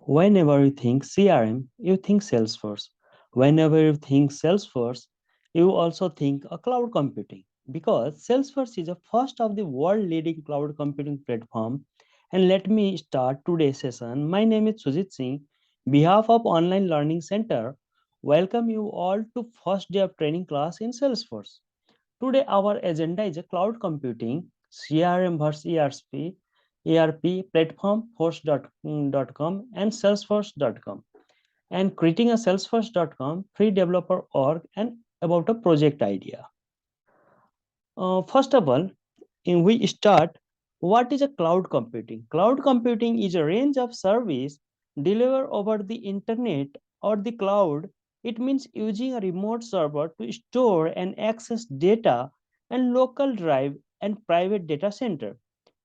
Whenever you think CRM, you think Salesforce. Whenever you think Salesforce, you also think a cloud computing because Salesforce is the first of the world leading cloud computing platform. And let me start today's session. My name is Sujit Singh. Behalf of Online Learning Center, welcome you all to first day of training class in Salesforce. Today, our agenda is a cloud computing, CRM versus ERP platform, force.com and salesforce.com, and creating a salesforce.com, free developer org, and about a project idea. First of all, we start what is a cloud computing? Cloud computing is a range of service delivered over the internet or the cloud. It means using a remote server to store and access data and local drive and private data center.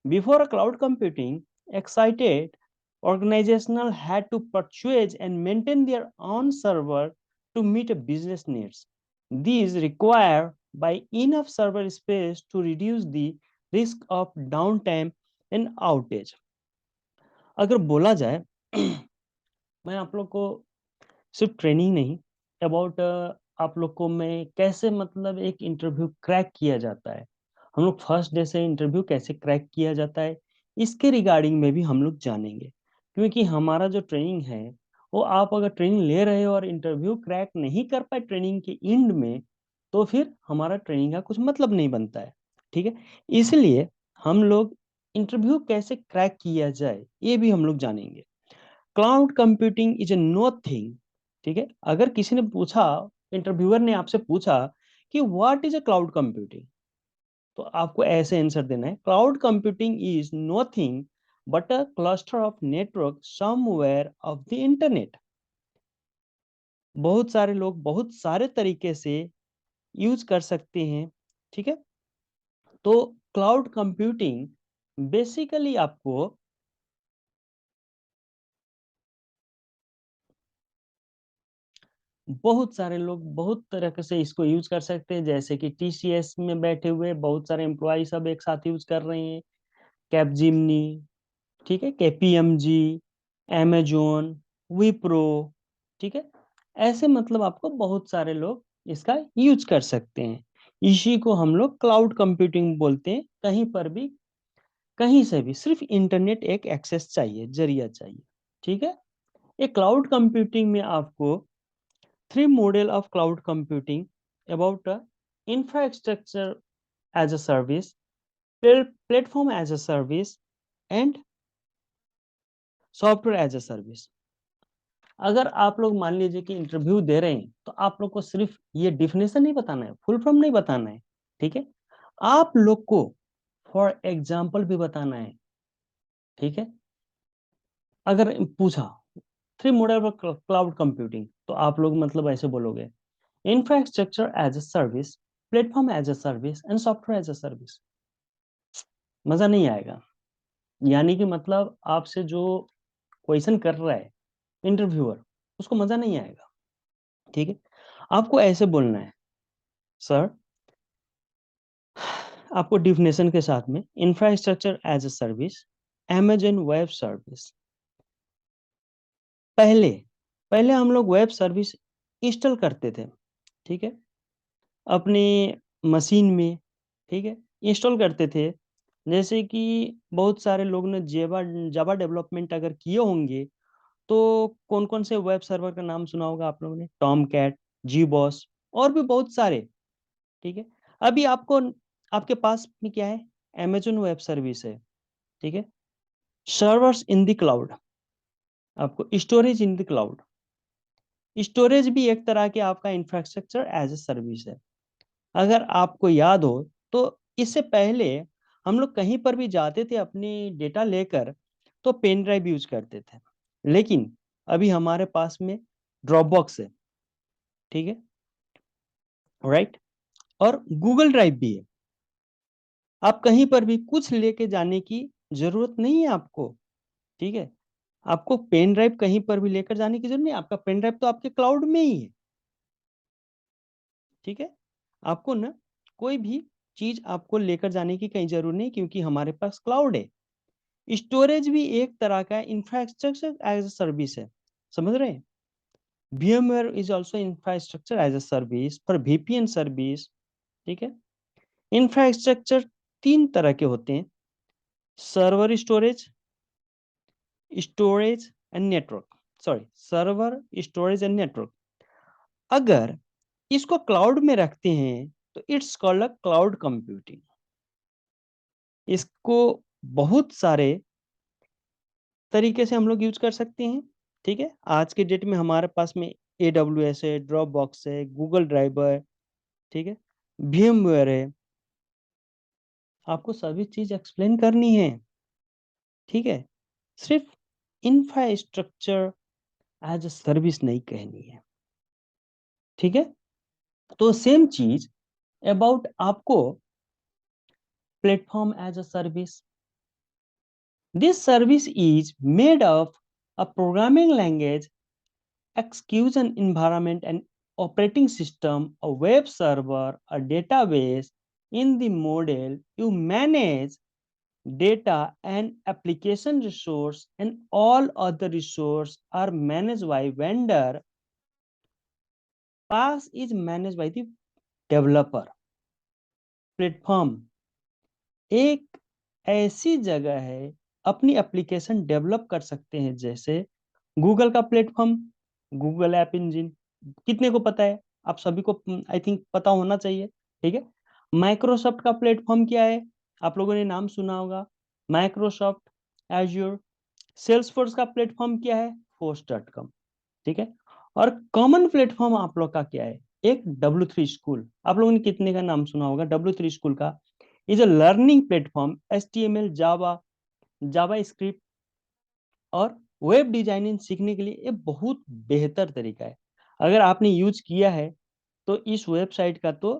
Before a cloud computing, excited organizational had to purchase and maintain their own server to meet a business needs. These require by enough server space to reduce the risk of downtime and outage. अगर बोला जाए मैं आप लोग को सिर्फ training नहीं about आप लोग को मैं कैसे मतलब एक इंटरव्यू क्रैक किया जाता है, हम लोग फर्स्ट डे से इंटरव्यू कैसे क्रैक किया जाता है, इसके रिगार्डिंग में भी हम लोग जानेंगे। क्योंकि हमारा जो ट्रेनिंग है वो आप अगर ट्रेनिंग ले रहे हो और इंटरव्यू क्रैक नहीं कर पाए ट्रेनिंग के एंड में, तो फिर हमारा ट्रेनिंग का कुछ मतलब नहीं बनता है। ठीक है, इसलिए हम लोग इंटरव्यू कैसे क्रैक किया जाए ये भी हम लोग जानेंगे। Cloud computing is a know thing. ठीक है, अगर किसी ने पूछा, इंटरव्यूअर ने आपसे पूछा कि what is A cloud computing, तो आपको ऐसे आंसर देना है, cloud computing is nothing but a cluster of network somewhere of the internet. बहुत सारे लोग बहुत सारे तरीके से यूज कर सकते हैं। ठीक है, तो क्लाउड कंप्यूटिंग बेसिकली आपको बहुत सारे लोग बहुत तरह से इसको यूज कर सकते हैं, जैसे कि टीसीएस में बैठे हुए बहुत सारे एम्प्लॉय सब एक साथ यूज कर रहे हैं, कैपजिमनी, ठीक है, केपीएमजी, amazon, विप्रो। ठीक है, ऐसे मतलब आपको बहुत सारे लोग इसका यूज कर सकते हैं। इसी को हम लोग क्लाउड कंप्यूटिंग बोलते हैं। कहीं पर भी कहीं से भी सिर्फ इंटरनेट एक एक्सेस चाहिए, जरिया चाहिए। ठीक है, ये क्लाउड कंप्यूटिंग में आपको three model of cloud computing about infrastructure as a service, platform as a service, and software as a service. अगर आप लोग मान लीजिए कि इंटरव्यू दे रहे हैं तो आप लोग को सिर्फ ये डिफिनेशन नहीं बताना है, फुल फॉर्म नहीं बताना है। ठीक है, आप लोग को फॉर एग्जाम्पल भी बताना है। ठीक है, अगर पूछा three model of cloud computing तो आप लोग मतलब ऐसे बोलोगे, infrastructure as a service, platform as a service and software as a service. मजा नहीं आएगा। यानी कि मतलब आपसे जो क्वेश्चन कर रहा है इंटरव्यूअर, उसको मजा नहीं आएगा। ठीक है, आपको ऐसे बोलना है, सर आपको डिफिनेशन के साथ में infrastructure as a service, Amazon web service. पहले पहले हम लोग वेब सर्विस इंस्टॉल करते थे। ठीक है, अपने मशीन में। ठीक है, इंस्टॉल करते थे। जैसे कि बहुत सारे लोग ने जावा जावा डेवलपमेंट अगर किए होंगे तो कौन कौन से वेब सर्वर का नाम सुना होगा आप लोगों ने, टॉम कैट, जी बॉस, और भी बहुत सारे। ठीक है, अभी आपको आपके पास में क्या है, अमेजन वेब सर्विस है। ठीक है, सर्वर्स इन द क्लाउड, आपको storage in the cloud. Storage भी एक तरह के आपका इंफ्रास्ट्रक्चर एज ए सर्विस है। अगर आपको याद हो तो इससे पहले हम लोग कहीं पर भी जाते थे अपनी डेटा लेकर तो पेन ड्राइव यूज करते थे, लेकिन अभी हमारे पास में ड्रॉप बॉक्स है। ठीक है, राइट, और गूगल ड्राइव भी है। आप कहीं पर भी कुछ लेके जाने की जरूरत नहीं है आपको। ठीक है, आपको पेन ड्राइव कहीं पर भी लेकर जाने की जरूरत नहीं, आपका पेन ड्राइव तो आपके क्लाउड में ही है। ठीक है, आपको ना कोई भी चीज आपको लेकर जाने की कहीं जरूरत नहीं, क्योंकि हमारे पास क्लाउड है। स्टोरेज भी एक तरह का इंफ्रास्ट्रक्चर एज अ सर्विस है, समझ रहे हैं? VMware is also infrastructure as a service for VPN service. ठीक है, इंफ्रास्ट्रक्चर तीन तरह के होते हैं: server storage, storage and network. Sorry, server, storage and network. अगर इसको क्लाउड में रखते हैं तो it's called a cloud computing. इसको बहुत सारे तरीके से हम लोग यूज कर सकते हैं। ठीक है, आज के डेट में हमारे पास में AWS है, ड्रॉप बॉक्स है, गूगल ड्राइव है, ठीक है, VMware है। आपको सभी चीज एक्सप्लेन करनी है। ठीक है, सिर्फ इंफ्रास्ट्रक्चर एज अ सर्विस नहीं कहनी है। ठीक है, तो सेम चीज अबाउट आपको platform as a service. This service is made of a programming language, execution environment, and operating system, a web server, a database. In the model, you manage data and application resource, and all other resources are managed by vendor. PaaS is managed by the developer. Platform एक ऐसी जगह है, अपनी application develop कर सकते हैं, जैसे Google का प्लेटफॉर्म, गूगल ऐप इंजन। कितने को पता है? आप सभी को आई थिंक पता होना चाहिए। ठीक है, माइक्रोसॉफ्ट का प्लेटफॉर्म क्या है? आप लोगों ने नाम सुना होगा, माइक्रोसॉफ्ट एज्योर। सेल्सफोर्स का प्लेटफॉर्म क्या है? फोर्स.com। ठीक है, और कॉमन प्लेटफॉर्म आप लोग का क्या है? एक W3 स्कूल। आप लोगों ने कितने का नाम सुना होगा W3 स्कूल का? Is a learning platform, HTML, Java, Java script और वेब डिजाइनिंग सीखने के लिए ये बहुत बेहतर तरीका है। अगर आपने यूज किया है तो इस वेबसाइट का तो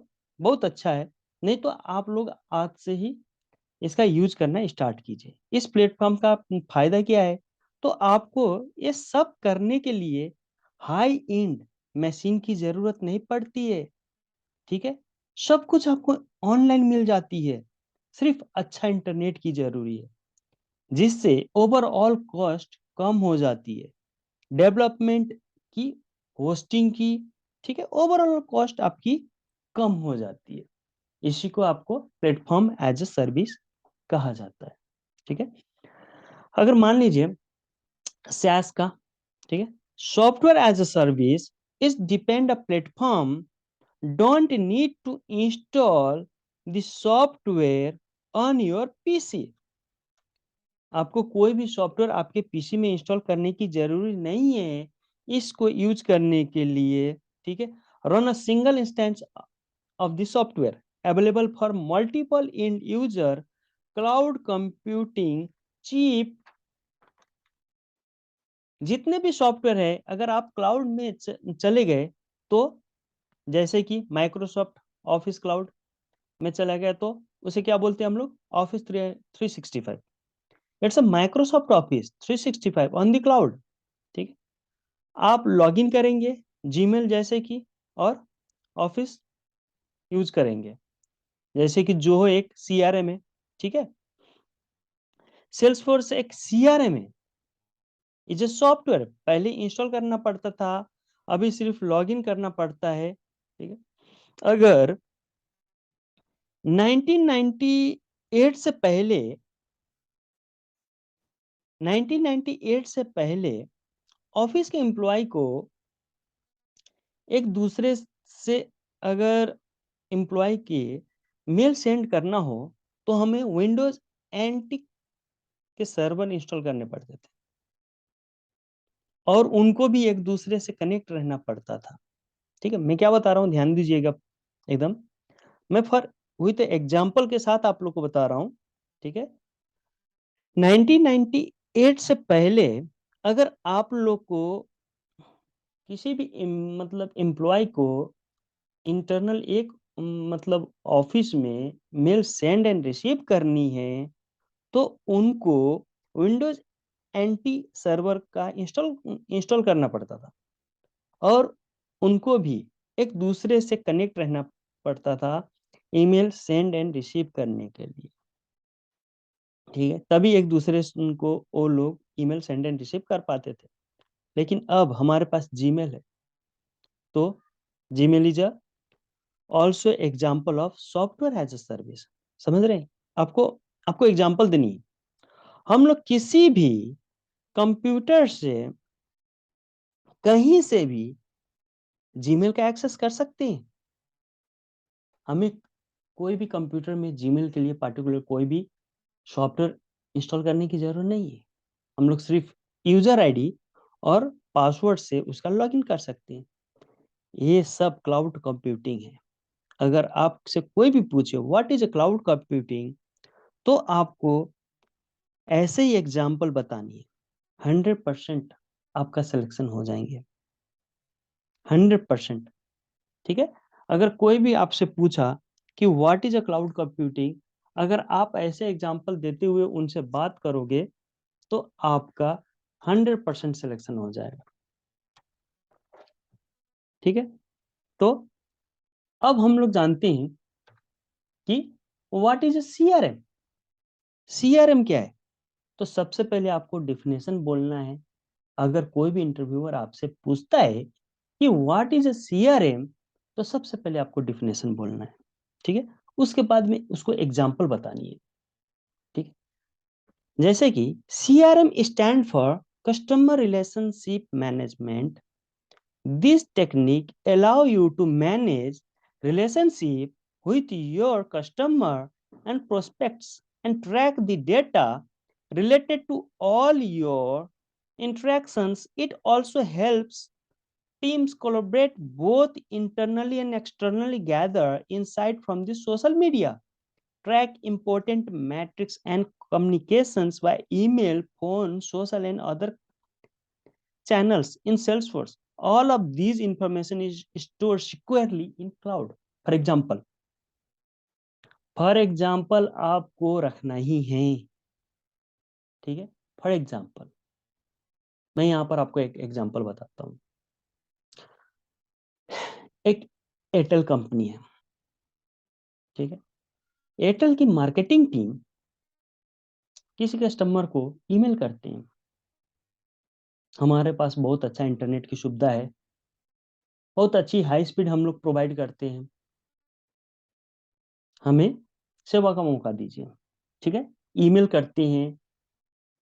बहुत अच्छा है, नहीं तो आप लोग आज से ही इसका यूज करना स्टार्ट कीजिए। इस प्लेटफॉर्म का फायदा क्या है? तो आपको ये सब करने के लिए हाई एंड मशीन की जरूरत नहीं पड़ती है। ठीक है, सब कुछ आपको ऑनलाइन मिल जाती है, सिर्फ अच्छा इंटरनेट की जरूरी है, जिससे ओवरऑल कॉस्ट कम हो जाती है, डेवलपमेंट की, होस्टिंग की। ठीक है, ओवरऑल कॉस्ट आपकी कम हो जाती है। इसी को आपको प्लेटफॉर्म एज अ सर्विस कहा जाता है। ठीक है, अगर मान लीजिए SaaS का, ठीक है, software as a service is depend a platform don't need to install the software on your PC। आपको कोई भी सॉफ्टवेयर आपके PC में इंस्टॉल करने की जरूरी नहीं है इसको यूज करने के लिए। ठीक है, run a single instance of the software available for multiple end user, cloud computing, cheap। जितने भी सॉफ्टवेयर है, अगर आप क्लाउड में चले गए तो, जैसे कि माइक्रोसॉफ्ट ऑफिस क्लाउड में चला गया तो उसे क्या बोलते हैं हम लोग? Office 365। It's a Microsoft office 365 on the cloud. ठीक है, आप लॉगिन करेंगे जीमेल जैसे कि, और ऑफिस यूज करेंगे, जैसे कि जो एक CRM है। ठीक है, सेल्सफोर्स एक CRM है, इज ए सॉफ्टवेयर। पहले इंस्टॉल करना पड़ता था, अभी सिर्फ लॉगिन करना पड़ता है। ठीक है, अगर 1998 से पहले 1998 से पहले ऑफिस के एम्प्लॉय को एक दूसरे से अगर एम्प्लॉय के मेल सेंड करना हो तो हमें विंडोज एंटी के सर्वर इंस्टॉल करने पड़ते थे, और उनको भी एक दूसरे से कनेक्ट रहना पड़ता था। ठीक है, मैं क्या बता रहा हूँ, ध्यान दीजिएगा एकदम। मैं फॉर विथ एग्जाम्पल के साथ आप लोग को बता रहा हूँ। ठीक है, 1998 से पहले अगर आप लोग को किसी भी मतलब एम्प्लॉय को इंटरनल एक मतलब ऑफिस में मेल सेंड एंड रिसीव करनी है तो उनको विंडोज एंटी सर्वर का इंस्टॉल करना पड़ता था, और उनको भी एक दूसरे से कनेक्ट रहना पड़ता था ईमेल सेंड एंड रिसीव करने के लिए। ठीक है, तभी एक दूसरे को वो लोग ईमेल सेंड एंड रिसीव कर पाते थे। लेकिन अब हमारे पास जीमेल है, तो Gmail is also example of software as a service. समझ रहे हैं? आपको आपको एग्जाम्पल देनी है। हम लोग किसी भी कंप्यूटर से कहीं से भी जीमेल का एक्सेस कर सकते हैं। हमें कोई भी कंप्यूटर में जीमेल के लिए पर्टिकुलर कोई भी सॉफ्टवेयर इंस्टॉल करने की जरूरत नहीं है। हम लोग सिर्फ यूजर आईडी और पासवर्ड से उसका लॉगिन कर सकते हैं। ये सब क्लाउड कंप्यूटिंग है। अगर आपसे कोई भी पूछे what is a cloud computing, तो आपको ऐसे ही एग्जाम्पल बतानी है। 100% आपका सिलेक्शन हो जाएंगे, 100%। ठीक है, अगर कोई भी आपसे पूछा कि what is a cloud computing, अगर आप ऐसे एग्जाम्पल देते हुए उनसे बात करोगे तो आपका 100% सिलेक्शन हो जाएगा। ठीक है, तो अब हम लोग जानते हैं कि what is a CRM. CRM क्या है? तो सबसे पहले आपको डिफिनेशन बोलना है। अगर कोई भी इंटरव्यूअर आपसे पूछता है कि व्हाट इज अ सीआरएम, तो सबसे पहले आपको डिफिनेशन बोलना है। ठीक है, उसके बाद में उसको एग्जांपल बतानी है। ठीक है, जैसे कि CRM stand for customer relationship management. This technique allow you to manage relationship with your customer and prospects and track the data related to all your interactions. It also helps teams collaborate both internally and externally, gather insight from the social media, track important metrics and communications by email, phone, social, and other channels in Salesforce. All of these information is stored securely in cloud. For example, for example आपको रखना ही है। ठीक है, for example मैं यहाँ पर आपको एक एग्जाम्पल बताता हूँ। एक एयरटेल कंपनी है। ठीक है, एयरटेल की मार्केटिंग टीम किसी कस्टमर को ईमेल करते हैं, हमारे पास बहुत अच्छा इंटरनेट की सुविधा है, बहुत अच्छी हाई स्पीड हम लोग प्रोवाइड करते हैं, हमें सेवा का मौका दीजिए। ठीक है, ईमेल करते हैं,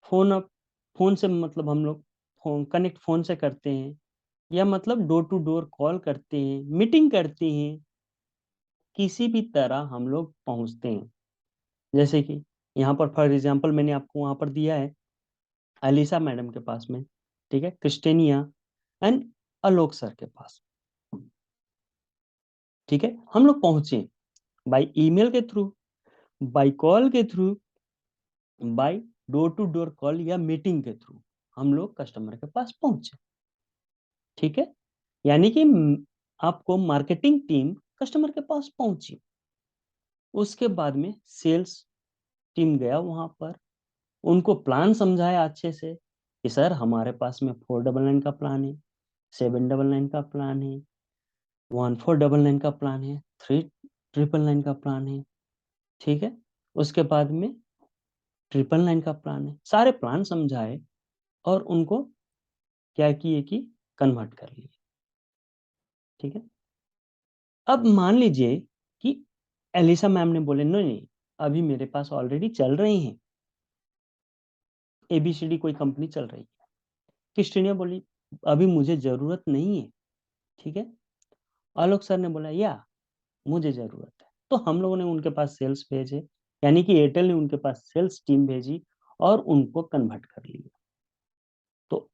फोन अप फोन से मतलब हम लोग फोन कनेक्ट फोन से करते हैं, या मतलब डोर टू डोर कॉल करते हैं, मीटिंग करते हैं, किसी भी तरह हम लोग पहुंचते हैं। जैसे कि यहाँ पर फॉर एग्जाम्पल मैंने आपको वहां पर दिया है अलीसा मैडम के पास में, ठीक है, क्रिस्टेनिया एंड आलोक सर के पास। ठीक है, हम लोग पहुंचे बाय ईमेल के थ्रू, बाय कॉल के through, by door to door call या मीटिंग के थ्रू हम लोग कस्टमर के पास पहुंचे। ठीक है, यानी कि आपको मार्केटिंग टीम कस्टमर के पास पहुंची। उसके बाद में सेल्स टीम गया वहां पर, उनको प्लान समझाया अच्छे से कि सर हमारे पास में 499 का प्लान है, 799 का प्लान है, 1499 का प्लान है, 3999 का प्लान है। ठीक है, उसके बाद में 999 का प्लान है। सारे प्लान समझाए और उनको क्या किए कि कन्वर्ट कर लिए। ठीक है, अब मान लीजिए कि एलिसा मैम ने बोले नहीं नहीं, अभी मेरे पास ऑलरेडी चल रही हैं, एबीसीडी कोई कंपनी चल रही है। क्रिस्टीनिया बोली अभी मुझे जरूरत नहीं है। ठीक है, आलोक सर ने बोला या मुझे जरूरत है। तो हम लोगों ने उनके पास सेल्स भेजे, यानी कि एयरटेल ने उनके पास सेल्स टीम भेजी और उनको कन्वर्ट कर लिया। तो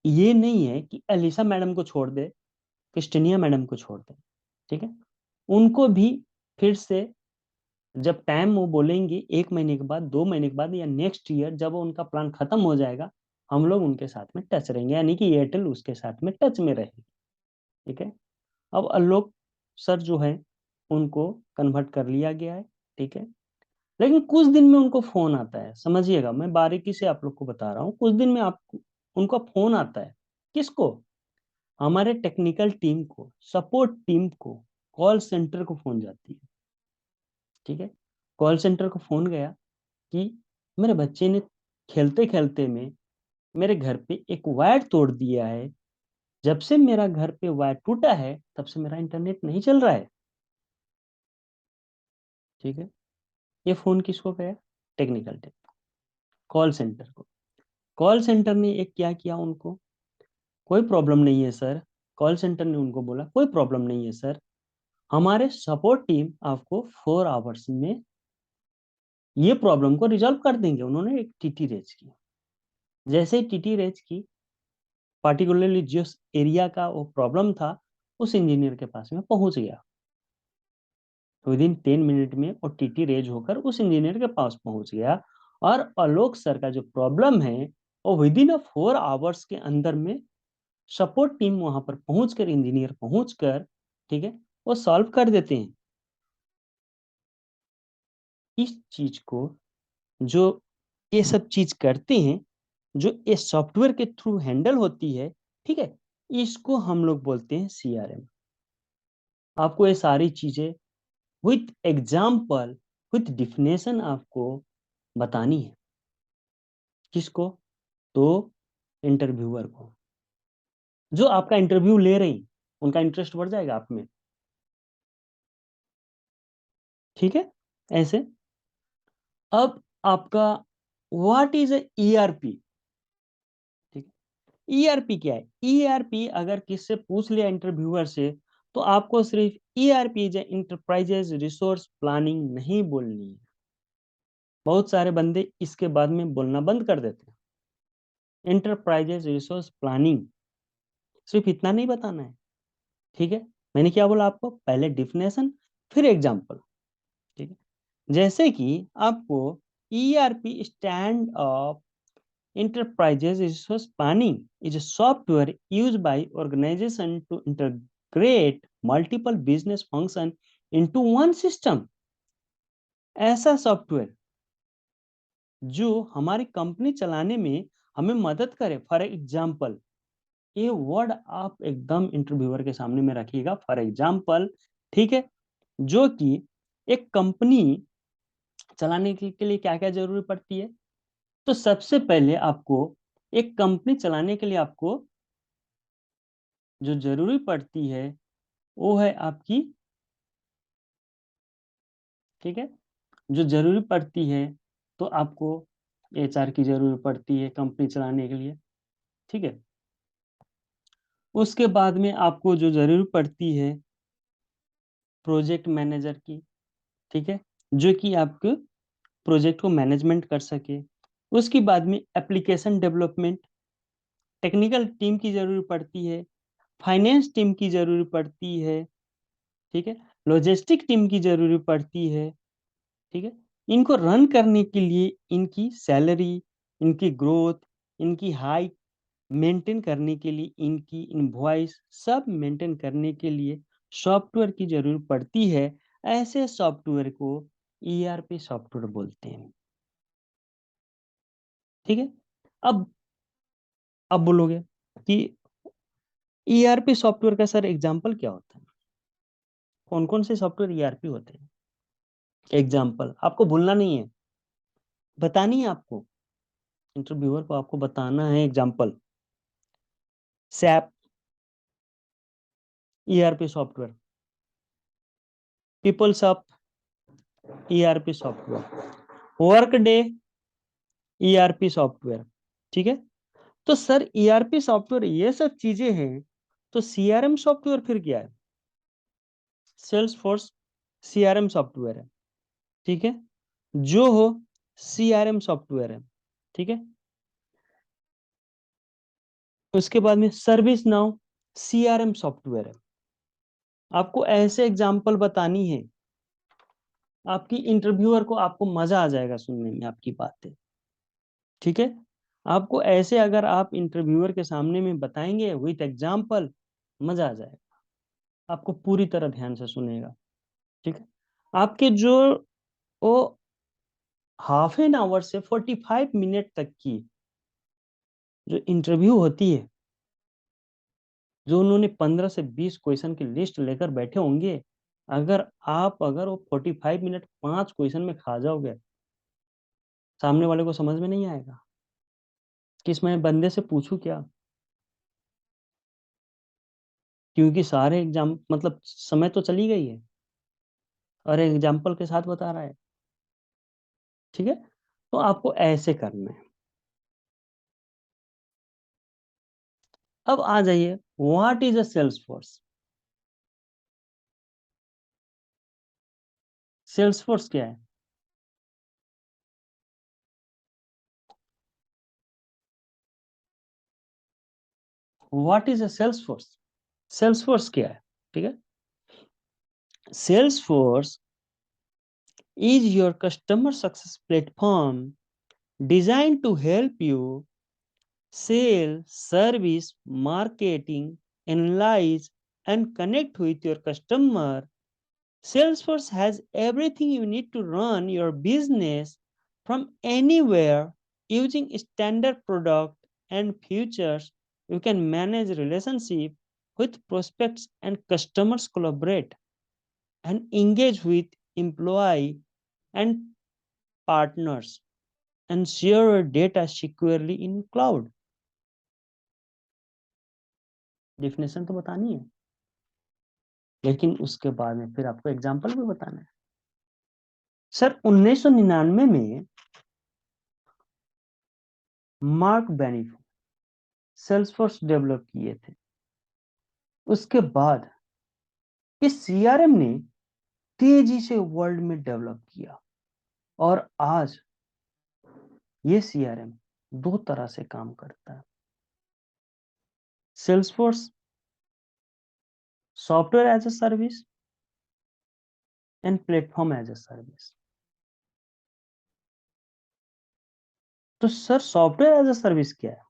ये नहीं है कि एलिसा मैडम को छोड़ दे, क्रिस्टीनिया मैडम को छोड़ दे। ठीक है, उनको भी फिर से जब टाइम वो बोलेंगे 1 महीने के बाद, 2 महीने के बाद, या नेक्स्ट ईयर जब उनका प्लान खत्म हो जाएगा, हम लोग उनके साथ में टच रहेंगे, यानी कि एयरटेल उसके साथ में टच में रहेगी। ठीक है, अब आलोक सर जो है उनको कन्वर्ट कर लिया गया है। ठीक है, लेकिन कुछ दिन में उनको फोन आता है, समझिएगा मैं बारीकी से आप लोग को बता रहा हूँ, कुछ दिन में आपको उनका फोन आता है। किसको? हमारे टेक्निकल टीम को, सपोर्ट टीम को, कॉल सेंटर को फोन जाती है। ठीक है, कॉल सेंटर को फोन गया कि मेरे बच्चे ने खेलते खेलते में मेरे घर पे एक वायर तोड़ दिया है। जब से मेरा घर पे वायर टूटा है तब से मेरा इंटरनेट नहीं चल रहा है। ठीक है। ये फोन किसको गया? टेक्निकल टीम, कॉल सेंटर को। कॉल सेंटर ने एक क्या किया उनको, कोई प्रॉब्लम नहीं है सर। कॉल सेंटर ने उनको बोला कोई प्रॉब्लम नहीं है सर, हमारे सपोर्ट टीम आपको 4 आवर्स में ये प्रॉब्लम को रिजॉल्व कर देंगे। उन्होंने एक टीटी रेज की। जैसे ही टीटी रेज की, पार्टिकुलरली जिस एरिया का वो प्रॉब्लम था उस इंजीनियर के पास में पहुंच गया। विद इन 10 मिनट में वो टीटी रेज होकर उस इंजीनियर के पास पहुंच गया। और आलोक सर का जो प्रॉब्लम है वो विद इन 4 आवर्स के अंदर में सपोर्ट टीम वहां पर पहुंचकर, इंजीनियर पहुंचकर, ठीक है, वो सॉल्व कर देते हैं। इस चीज को, जो ये सब चीज करते हैं, जो ये सॉफ्टवेयर के थ्रू हैंडल होती है, ठीक है, इसको हम लोग बोलते हैं सीआरएम। आपको ये सारी चीजें विथ एग्जाम्पल, विथ डिफिनेशन आपको बतानी है। किसको? तो इंटरव्यूअर को, जो आपका इंटरव्यू ले रही, उनका इंटरेस्ट बढ़ जाएगा आप में। ठीक है। ऐसे अब आपका व्हाट इज ईआरपी? ठीक है। ईआरपी क्या है? ईआरपी अगर किससे पूछ लिया इंटरव्यूअर से, तो आपको सिर्फ ईआरपी जो इंटरप्राइजेज रिसोर्स प्लानिंग नहीं बोलनी है। बहुत सारे बंदे इसके बाद में बोलना बंद कर देते हैं। इंटरप्राइजेज रिसोर्स प्लानिंग सिर्फ इतना नहीं बताना है। ठीक है। मैंने क्या बोला आपको? पहले डिफिनेशन, फिर एग्जाम्पल। ठीक है। जैसे कि आपको ERP stand of enterprises resource planning is a software used by organization to integrate multiple business function into one system। ऐसा सॉफ्टवेयर जो हमारी कंपनी चलाने में हमें मदद करे। फॉर एग्जाम्पल, ये वर्ड आप एकदम इंटरव्यूअर के सामने में रखिएगा, फॉर एग्जाम्पल। ठीक है। जो कि एक कंपनी चलाने के लिए क्या क्या जरूरी पड़ती है? तो सबसे पहले आपको एक कंपनी चलाने के लिए आपको जो जरूरी पड़ती है वो है आपकी, ठीक है, जो जरूरी पड़ती है, तो आपको एचआर की जरूरत पड़ती है कंपनी चलाने के लिए। ठीक है। उसके बाद में आपको जो जरूरत पड़ती है प्रोजेक्ट मैनेजर की। ठीक है। जो कि आपके प्रोजेक्ट को मैनेजमेंट कर सके। उसके बाद में एप्लीकेशन डेवलपमेंट टेक्निकल टीम की जरूरत पड़ती है। फाइनेंस टीम की जरूरत पड़ती है। ठीक है। लॉजिस्टिक टीम की जरूरत पड़ती है। ठीक है। इनको रन करने के लिए इनकी सैलरी, इनकी ग्रोथ, इनकी हाइक मेंटेन करने के लिए, इनकी इनवॉइस सब मेंटेन करने के लिए सॉफ्टवेयर की जरूरत पड़ती है। ऐसे सॉफ्टवेयर को ईआरपी सॉफ्टवेयर बोलते हैं। ठीक है। अब अब बोलोगे कि ईआरपी सॉफ्टवेयर का सर एग्जांपल क्या होता है? कौन कौन से सॉफ्टवेयर ईआरपी होते हैं? एग्जांपल आपको भूलना नहीं है, बतानी है आपको। इंटरव्यूअर को आपको बताना है example. SAP ERP software, peoples of ERP software, Workday ERP software. ठीक है। तो सर ईआरपी सॉफ्टवेयर ये सब चीजें हैं, तो सीआरएम सॉफ्टवेयर फिर क्या है? सेल्स फोर्स सीआरएम सॉफ्टवेयर है। ठीक है। जो हो सीआरएम सॉफ्टवेयर है। ठीक है। उसके बाद में सर्विस नाउ सीआरएम सॉफ्टवेयर है। आपको ऐसे एग्जांपल बतानी है, आपकी इंटरव्यूअर को आपको मजा आ जाएगा सुनने में आपकी बातें। ठीक है। आपको ऐसे अगर आप इंटरव्यूअर के सामने में बताएंगे विथ एग्जाम्पल, मजा आ जाएगा। आपको पूरी तरह ध्यान से सुनेगा। ठीक है। आपके जो वो हाफ एन आवर से 45 मिनट तक की जो इंटरव्यू होती है, जो उन्होंने 15 से 20 क्वेश्चन की लिस्ट लेकर बैठे होंगे, अगर वो 45 मिनट 5 क्वेश्चन में खा जाओगे, सामने वाले को समझ में नहीं आएगा कि इसमें बंदे से पूछूं क्या, क्योंकि सारे एग्जाम मतलब समय तो चली गई है और एग्जाम्पल के साथ बता रहा है। ठीक है, तो आपको ऐसे करना है। अब आ जाइए, what is a Salesforce. Salesforce क्या है? What is a Salesforce? Salesforce क्या है? ठीक है, Salesforce is your customer success platform designed to help you sell, service, marketing, analyze, and connect with your customer. Salesforce has everything you need to run your business from anywhere using standard product and features. You can manage relationship with prospects and customers, collaborate and engage with employee and partners, and share your data securely in cloud. Definition तो बतानी है, लेकिन उसके बाद में फिर आपको example भी बताना है। सर 1999 में मार्क बेनिफ सेल्सफोर्स डेवलप किए थे। उसके बाद इस सीआरएम ने तेजी से वर्ल्ड में डेवलप किया और आज ये सीआरएम दो तरह से काम करता है। Salesforce software as a service and platform as a service. तो sir software as a service क्या है?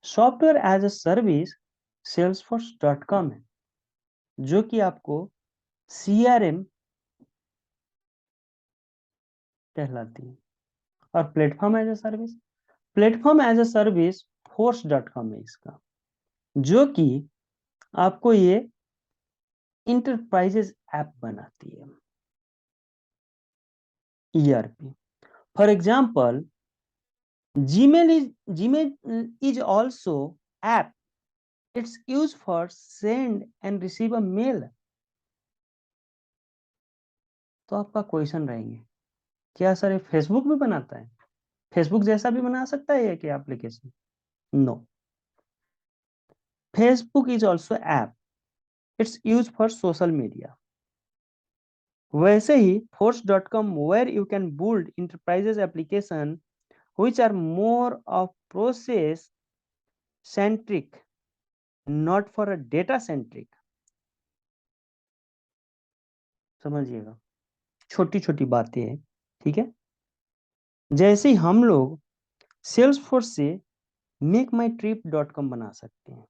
Software as a service salesforce.com है, जो कि आपको सीआरएम कहलाती है। और platform as a service, platform as a service force.com है इसका, जो कि आपको ये इंटरप्राइजेस ऐप बनाती है। ERP, for example Gmail is also app, it's use for send and receive a mail. तो आपका क्वेश्चन रहेंगे, क्या सर ये फेसबुक भी बनाता है? फेसबुक जैसा भी बना सकता है ये कि application? No, Facebook is also app, it's use for social media. वैसे ही force.com where you can build enterprises application which are more of process centric, not for a data centric। समझिएगा, छोटी छोटी बातें हैं। ठीक है, जैसे ही हम लोग सेल्स फोर्स से makemytrip.com बना सकते हैं,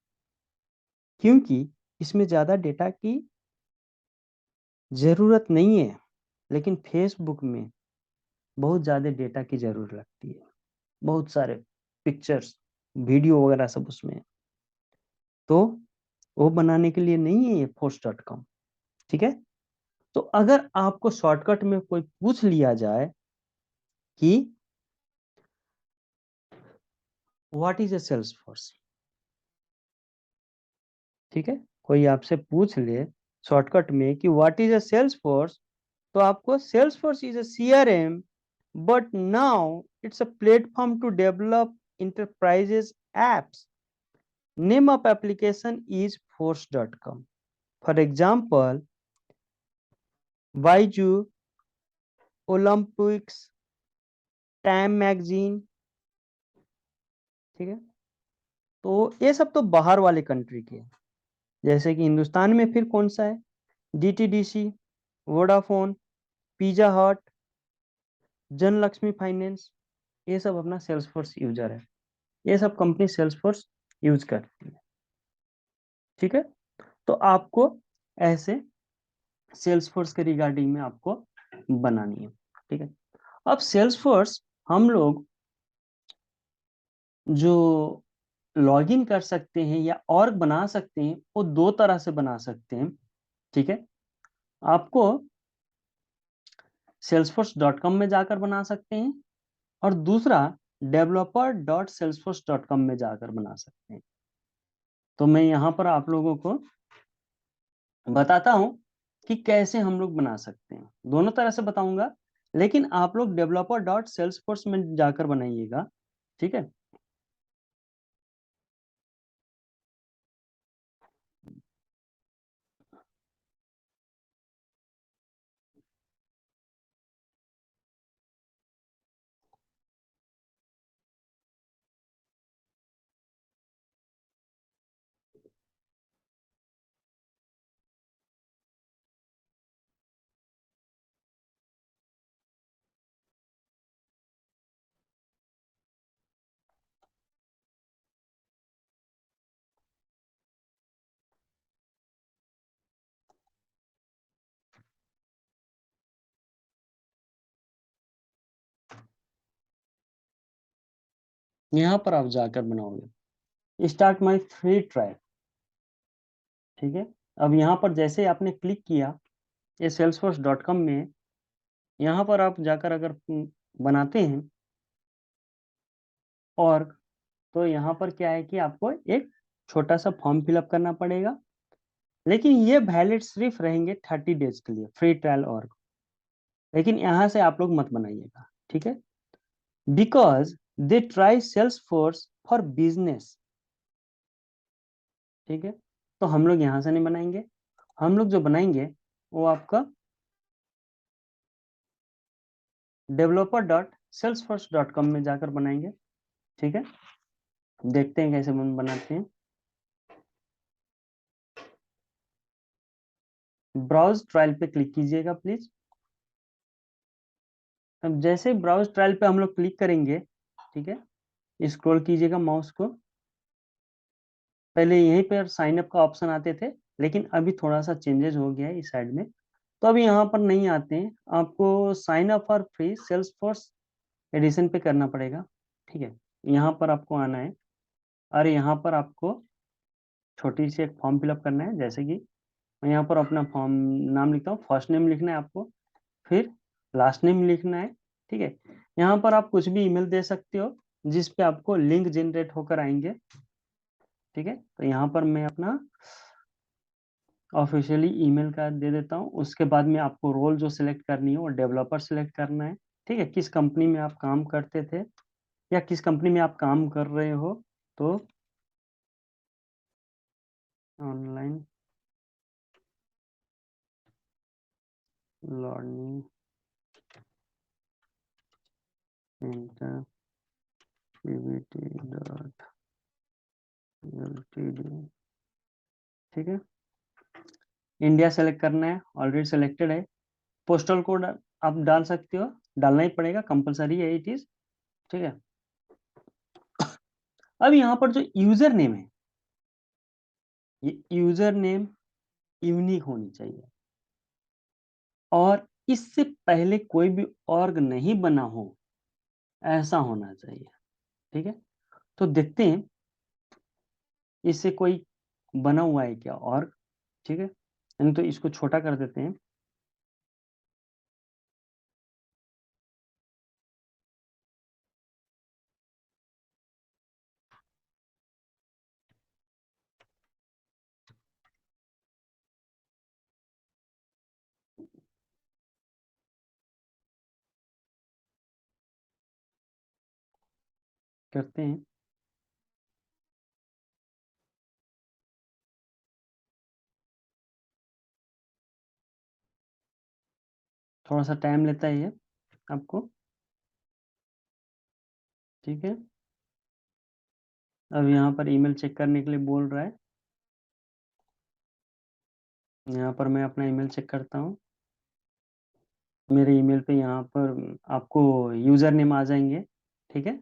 क्योंकि इसमें ज्यादा डेटा की जरूरत नहीं है, लेकिन फेसबुक में बहुत ज्यादा डेटा की जरूरत लगती है, बहुत सारे पिक्चर्स, वीडियो वगैरह सब उसमें है। तो वो बनाने के लिए नहीं है ये force.com। ठीक है, तो अगर आपको शॉर्टकट में कोई पूछ लिया जाए कि what is a sales force, ठीक है, कोई आपसे पूछ ले शॉर्टकट में कि what is a sales force, तो आपको sales force is a CRM, but now it's a platform to develop enterprises apps. Name of application is force.com। For example Byju, Olympics, Time Magazine. ठीक है, तो ये सब तो बाहर वाले कंट्री के हैं। जैसे कि हिंदुस्तान में फिर कौन सा है? डीटीडीसी, वोडाफोन, पिज्जा हट, जन लक्ष्मी फाइनेंस, ये सब अपना सेल्सफोर्स यूजर है। ये सब कंपनी सेल्सफोर्स यूज करती है। ठीक है, तो आपको ऐसे सेल्सफोर्स के रिगार्डिंग में आपको बनानी है। ठीक है, अब सेल्सफोर्स हम लोग जो लॉगिन कर सकते हैं या ऑर्ग बना सकते हैं, वो दो तरह से बना सकते हैं। ठीक है, आपको salesforce.com में जाकर बना सकते हैं, और दूसरा developer.salesforce.com में जाकर बना सकते हैं। तो मैं यहाँ पर आप लोगों को बताता हूँ कि कैसे हम लोग बना सकते हैं। दोनों तरह से बताऊंगा, लेकिन आप लोग developer.salesforce में जाकर बनाइएगा, ठीक है। यहाँ पर आप जाकर बनाओगे स्टार्ट माई फ्री ट्रायल, ठीक है। अब यहाँ पर जैसे आपने क्लिक किया ये salesforce.com में, यहाँ पर आप जाकर अगर बनाते हैं और तो यहाँ पर क्या है कि आपको एक छोटा सा फॉर्म फिलअप करना पड़ेगा, लेकिन ये वैलिड सिर्फ रहेंगे 30 डेज के लिए फ्री ट्रायल। और लेकिन यहाँ से आप लोग मत बनाइएगा, ठीक है, because they try sales force for business, ठीक है। तो हम लोग यहाँ से नहीं बनाएंगे, हम लोग जो बनाएंगे वो आपका developer.salesforce.com में जाकर बनाएंगे, ठीक है। देखते हैं कैसे हम बनाते हैं। ब्राउज ट्रायल पे क्लिक कीजिएगा प्लीज। अब जैसे ब्राउज ट्रायल पे हम लोग क्लिक करेंगे, ठीक है, स्क्रॉल कीजिएगा माउस को। पहले यहीं पर साइन अप का ऑप्शन आते थे, लेकिन अभी थोड़ा सा चेंजेस हो गया है इस साइड में, तो अभी यहाँ पर नहीं आते हैं। आपको sign up for free sales force edition पे करना पड़ेगा, ठीक है। यहाँ पर आपको आना है और यहाँ पर आपको छोटी सी एक फॉर्म फिलअप करना है। जैसे कि मैं यहाँ पर अपना फॉर्म नाम लिखता हूँ, फर्स्ट नेम लिखना है आपको, फिर लास्ट नेम लिखना है, ठीक है। यहाँ पर आप कुछ भी ईमेल दे सकते हो जिस पे आपको लिंक जनरेट होकर आएंगे, ठीक है। तो यहाँ पर मैं अपना ऑफिशियली ईमेल का दे देता हूँ। उसके बाद में आपको रोल जो सिलेक्ट करनी है वो डेवलपर सिलेक्ट करना है, ठीक है। किस कंपनी में आप काम करते थे या किस कंपनी में आप काम कर रहे हो, तो online learning centre Pvt dot LTD, ठीक है। इंडिया सेलेक्ट करना है, ऑलरेडी सेलेक्टेड है। पोस्टल कोड आप डाल सकते हो, डालना ही पड़ेगा, कंपलसरी है इट इज, ठीक है। अब यहाँ पर जो यूजर नेम है, ये यूजर नेम यूनिक होनी चाहिए और इससे पहले कोई भी ऑर्ग नहीं बना हो ऐसा होना चाहिए, ठीक है। तो देखते हैं इससे कोई बना हुआ है क्या ऑर्ग, ठीक है। नहीं तो इसको छोटा कर देते हैं। करते हैं, थोड़ा सा टाइम लेता है ये आपको, ठीक है। अब यहाँ पर ईमेल चेक करने के लिए बोल रहा है, यहाँ पर मैं अपना ईमेल चेक करता हूँ। मेरे ईमेल पे यहाँ पर आपको यूजर नेम आ जाएंगे, ठीक है।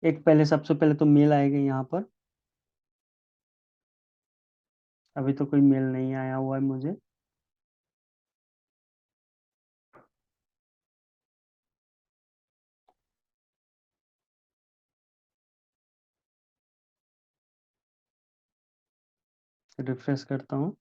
एक पहले सबसे पहले तो मेल आएगा यहाँ पर, अभी तो कोई मेल नहीं आया हुआ है मुझे। रिफ्रेश करता हूँ।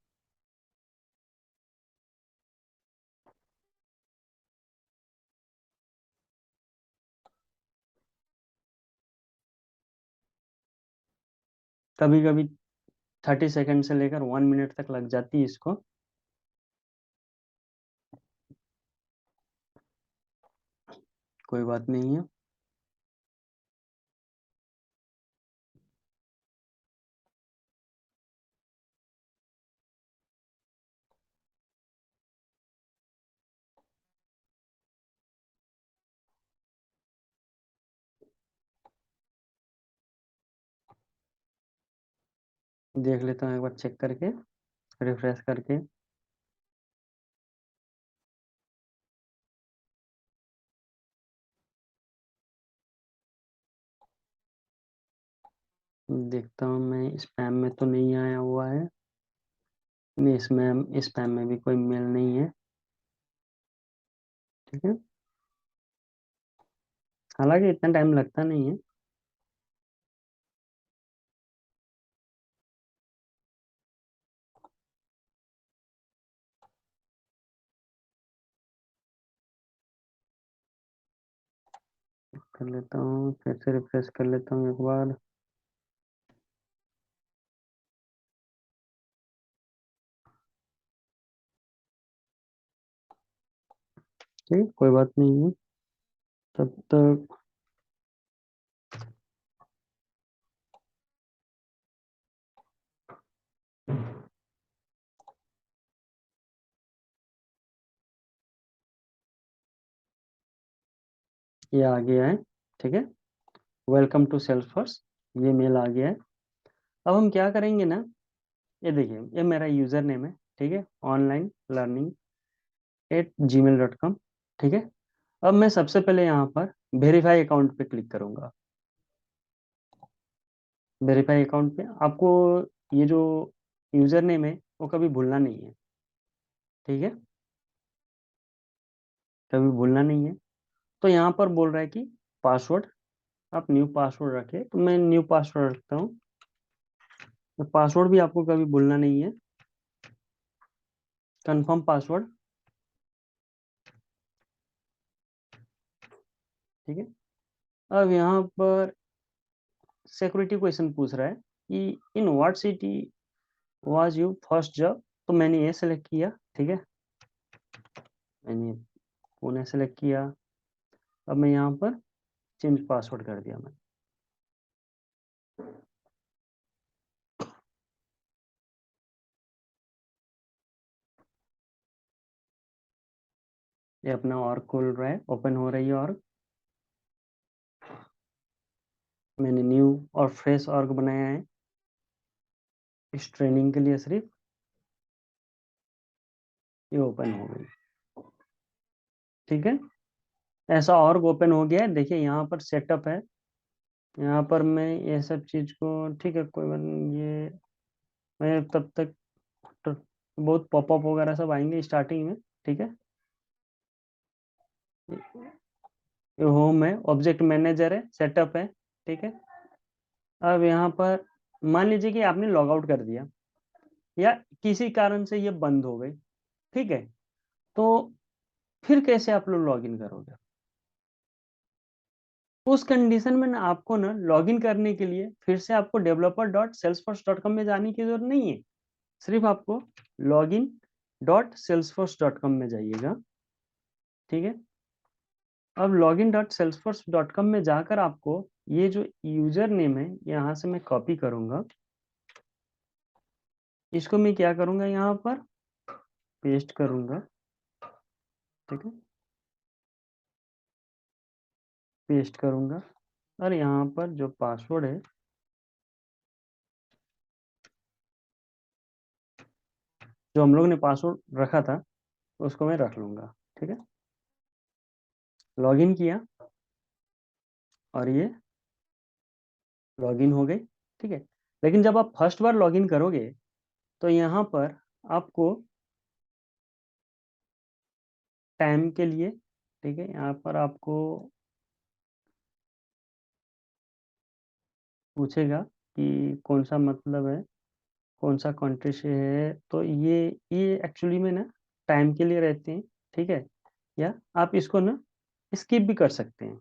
कभी कभी 30 सेकंड से लेकर 1 मिनट तक लग जाती है इसको। कोई बात नहीं है। देख लेता हूँ एक बार चेक करके, रिफ्रेश करके। देखता हूँ मैं, स्पैम में तो नहीं आया हुआ है। नहीं, इसमें स्पैम में भी कोई मेल नहीं है। ठीक है, हालांकि इतना टाइम लगता नहीं है। कर लेता हूँ, फिर से रिफ्रेश कर लेता हूँ एक बार। ठीक, कोई बात नहीं है। तब तक ये आ गया है। ठीक है, वेलकम टू सेल्सफोर्स, ये मेल आ गया है। अब हम क्या करेंगे ना, ये देखिए, ये मेरा यूजर नेम है। ठीक है, onlinelearning@gmail.com। ठीक है, अब मैं सबसे पहले यहाँ पर वेरीफाई अकाउंट पे क्लिक करूंगा। वेरीफाई अकाउंट पे आपको ये जो यूजर नेम है वो कभी भूलना नहीं है। ठीक है, कभी भूलना नहीं है। तो यहाँ पर बोल रहा है कि पासवर्ड, आप न्यू पासवर्ड रखें, तो मैं न्यू पासवर्ड रखता हूँ। तो पासवर्ड भी आपको कभी भूलना नहीं है, कंफर्म पासवर्ड। ठीक है, अब यहाँ पर सिक्योरिटी क्वेश्चन पूछ रहा है कि in what city was you first job. तो मैंने ये सेलेक्ट किया। ठीक है, मैंने पुणे सेलेक्ट किया। अब मैं यहाँ पर चेंज पासवर्ड कर दिया मैं। ये अपना और खुल रहा है, ओपन हो रही है। और मैंने न्यू और फ्रेश ऑर्ग बनाया है इस ट्रेनिंग के लिए सिर्फ। ये ओपन हो गई। ठीक है, ऐसा ऑर्ग ओपन हो गया है। देखिए यहाँ पर सेटअप है, यहाँ पर मैं ये सब चीज को, ठीक है कोई बात नहीं, ये मैं तब तक तो बहुत पॉपअप वगैरह सब आएंगे स्टार्टिंग में। ठीक है, ये होम है, ऑब्जेक्ट मैनेजर है, सेटअप है। ठीक है, अब यहाँ पर मान लीजिए कि आपने लॉग आउट कर दिया या किसी कारण से ये बंद हो गई। ठीक है, तो फिर कैसे आप लोग लॉग इन करोगे? उस कंडीशन में ना आपको ना लॉग इन करने के लिए फिर से आपको developer.salesforce.com में जाने की जरूरत नहीं है। सिर्फ आपको login.salesforce.com में जाइएगा। ठीक है, अब login.salesforce.com में जाकर आपको ये जो यूजर नेम है यहाँ से मैं कॉपी करूंगा। इसको मैं क्या करूंगा, यहाँ पर पेस्ट करूंगा। ठीक है, पेस्ट करूंगा। और यहाँ पर जो पासवर्ड है, जो हम लोग ने पासवर्ड रखा था, उसको मैं रख लूंगा। ठीक है, लॉगिन किया और ये लॉगिन हो गई। ठीक है, लेकिन जब आप फर्स्ट बार लॉगिन करोगे तो यहाँ पर आपको टाइम के लिए, ठीक है, यहाँ पर आपको पूछेगा कि कौन सा मतलब है, कौन सा कंट्री से है। तो ये एक्चुअली में ना टाइम के लिए रहते हैं। ठीक है, या आप इसको ना स्किप भी कर सकते हैं।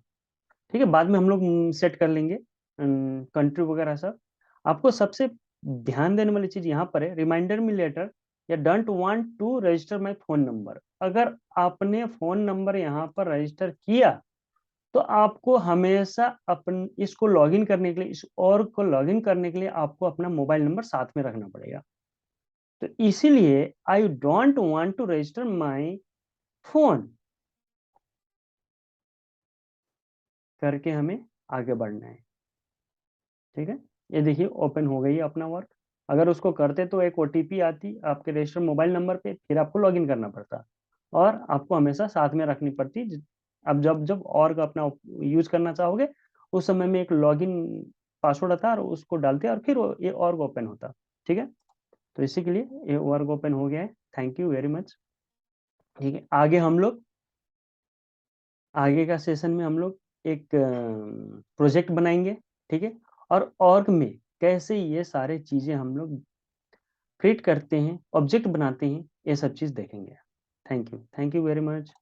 ठीक है, बाद में हम लोग सेट कर लेंगे कंट्री वगैरह सब। आपको सबसे ध्यान देने वाली चीज यहाँ पर है, रिमाइंडर मी लेटर या don't want to register my phone number. अगर आपने फोन नंबर यहाँ पर रजिस्टर किया तो आपको हमेशा अपन इसको लॉगिन करने के लिए, इस और को लॉगिन करने के लिए आपको अपना मोबाइल नंबर साथ में रखना पड़ेगा। तो इसीलिए I don't want to register my phone करके हमें आगे बढ़ना है। ठीक है, ये देखिए ओपन हो गई है अपना वर्क। अगर उसको करते तो एक ओटीपी आती आपके रजिस्टर मोबाइल नंबर पे, फिर आपको लॉगिन करना पड़ता और आपको हमेशा साथ में रखनी पड़ती। अब जब जब और का अपना यूज करना चाहोगे उस समय में एक लॉगिन पासवर्ड आता और उसको डालते और फिर ये और ओपन होता। ठीक है, तो इसी के लिए ये वर्क ओपन हो गया है। Thank you very much. ठीक है, आगे हम लोग आगे का सेशन में हम लोग एक प्रोजेक्ट बनाएंगे। ठीक है, और ऑर्ग में कैसे ये सारे चीजें हम लोग क्रिएट करते हैं, ऑब्जेक्ट बनाते हैं, ये सब चीज देखेंगे। Thank you very much.